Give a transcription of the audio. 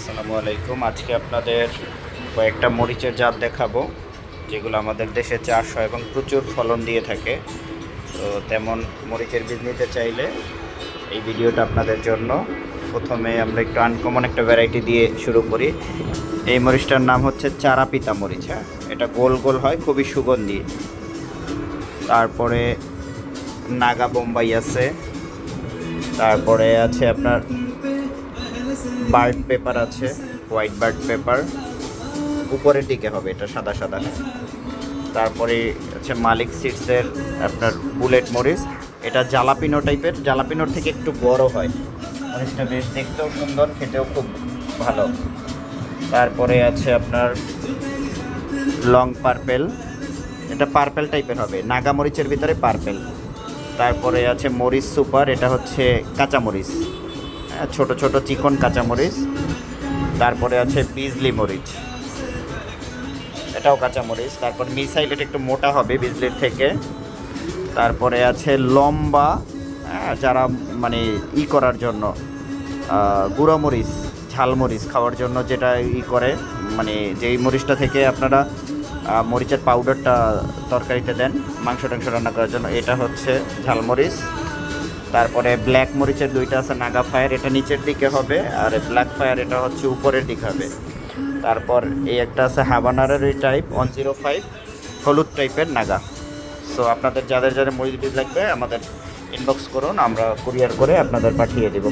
আসসালামু আলাইকুম। আজকে আপনাদের কয়েকটা মরিচের জাত দেখাবো যেগুলো আমাদের দেশে চাষ হয় এবং প্রচুর ফলন দিয়ে থাকে। তো তেমন মরিচের বীজ নিতে চাইলে এই ভিডিওটা আপনাদের জন্য। প্রথমে আমরা একটু আনকমন একটা ভ্যারাইটি দিয়ে শুরু করি। এই মরিচটার নাম হচ্ছে চারা পিতা মরিচ। হ্যাঁ, এটা গোল গোল হয়, খুবই সুগন্ধি। তারপরে নাগা বোম্বাই আছে, তারপরে আছে আপনার বার্ড পেপার আছে, হোয়াইট বার্ড পেপার, উপরের দিকে হবে এটা সাদা সাদা। তারপরে আছে মালিক সিডসের আপনার বুলেট মরিচ, এটা জালাপিনো টাইপের, জালাপিনোর থেকে একটু বড় হয় মরিচটা, বেশ দেখতেও সুন্দর, খেতেও খুব ভালো। তারপরে আছে আপনার লং পার্পেল, এটা পার্পেল টাইপের হবে, নাগা মরিচের ভিতরে পার্পেল। তারপরে আছে মরিচ সুপার, এটা হচ্ছে কাঁচামরিচ, হ্যাঁ, ছোটো ছোটো চিকন কাঁচামরিচ। তারপরে আছে বিজলি মরিচ, এটাও কাঁচামরিচ। তারপর মিসাইল, এটা একটু মোটা হবে বিজলির থেকে। তারপরে আছে লম্বা, হ্যাঁ, যারা মানে করার জন্য গুঁড়োমরিচ, ঝালমরিচ খাওয়ার জন্য যেটা করে, মানে যেই মরিচটা থেকে আপনারা মরিচের পাউডারটা তরকারিতে দেন মাংস টাংস রান্না করার জন্য, এটা হচ্ছে ঝালমরিচ। তারপরে ব্ল্যাক মরিচের দুইটা আছে, নাগা ফায়ার, এটা নিচের দিকে হবে, আর ব্ল্যাক ফায়ার এটা হচ্ছে উপরের দিকে হবে। তারপর এই একটা আছে হাবানারের এই টাইপ 105, হলুদ টাইপের নাগা। সো আপনাদের যাদের যাদের মরিচ বীজ লাগবে আমাদের ইনবক্স করুন, আমরা কুরিয়ার করে আপনাদের পাঠিয়ে দেব।